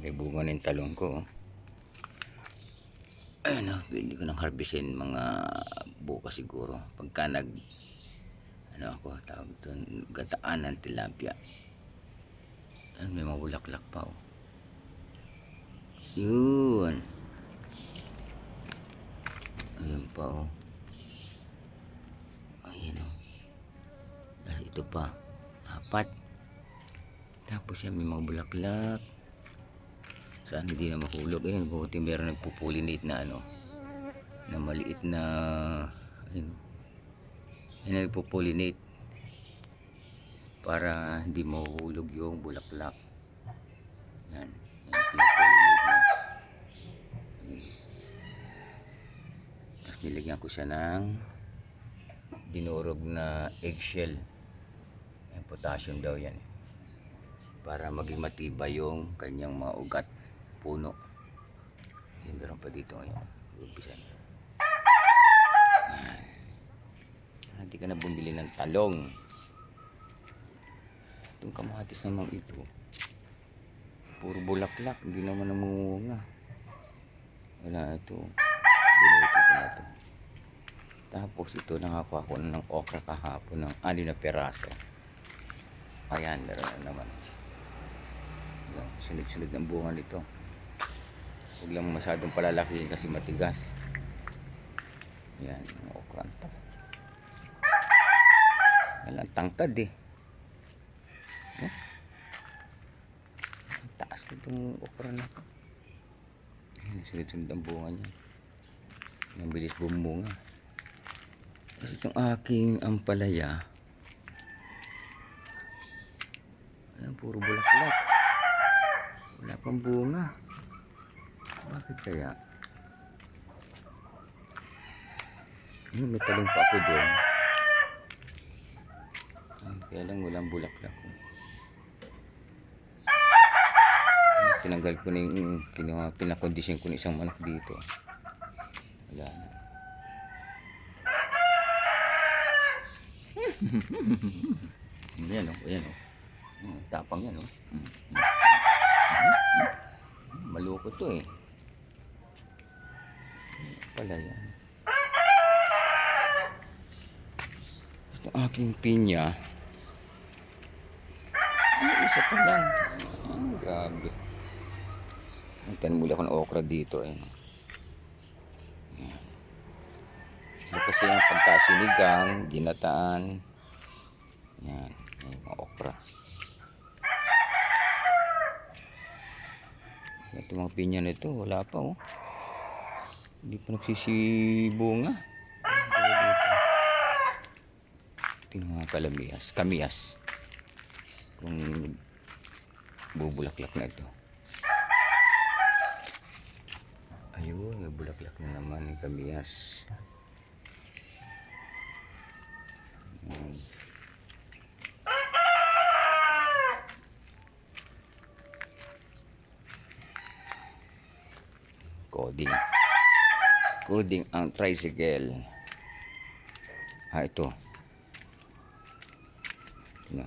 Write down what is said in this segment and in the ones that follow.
May bunga ng talong ko. Ayun na, pwede ko nang harvestin mga bukas siguro. Pagka ako, tawag doon, gataan ng tilapia. Ayun, may mga bulaklak pa oh. Yun. Ayun pa oh. Ayun oh. Ito pa. 4. Tapos yan, may mga bulaklak. Saan hindi na mahulog. Ayun, buti meron nagpupulinate na na maliit na ayun, nagpupulinate para hindi mahulog yung bulaklak. Yan, pinapulinate na. Tapos nilagyan ko siya ng dinurog na eggshell. Yung potassium daw yan para maging matibay yung kanyang mga ugat puno. Yung meron pa dito ngayon. Hindi ka na bumili ng talong. Itong kamatis naman ito, puro bulaklak, hindi naman namunga. Wala ito. Binuto ko na ito. Tapos ito, nakakuha ko ng okra kahapon ng 6 na peraso. Ayan, meron na naman. Sunod-sunod ng bunga nito. Huwag lang masyadong palalakihin kasi matigas. Yan, yung okra ito. Walang tangkad eh. Taas na itong okra na ito. Sunod-sunod ang bunga niya. Ang bilis bumunga. Kasi itong aking ampalaya, ayan, puro bulaklak. Wala pang bunga. Bakit kaya? May talong pa ako doon. Kaya lang walang bulaklak. Tinanggal ko na yung pinakondisyon ko ng isang manok dito. Wala na. Ayan o, ayan o. Tapang yan o. Maloko to eh. Pala yan. Ito aking pinya. Isa pa lang. Grabe. Nagtanim muli ako ng okra dito eh. Ito kasi yung pagkasinigang, ginataan. Yan, yung mga okra. Ito mga pinya nito, wala pa oh. Hindi pa nagsisibunga. Ito yung mga kamiyas. Kung bubulaklak na ito. Ayun, nabulaklak na naman yung kamiyas. Coding ang tricycle. Ito na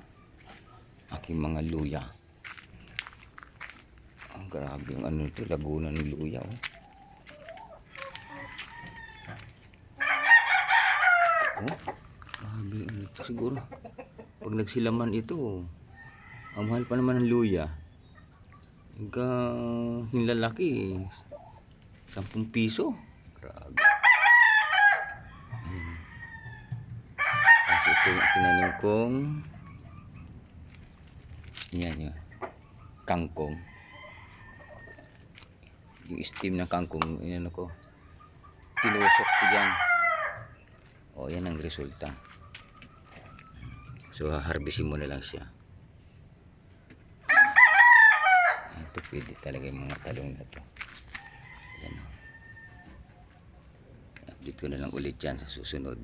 aking mga luya. Grabe yung ito, laguna ng luya oh. Grabe ito siguro. Pag nagsilaman ito, ang mahal pa naman ng luya. Yung lalaki 10 piso. Grabe. Kasi ito yung tinanim kong yan kangkong. Yung steam na kangkong, ko tinusok ko dyan. O yan ang resulta. So harvestin mo na lang siya. Ito pwede talaga yung mga talong na to. Yan. Update ko na lang ulit yan sa susunod.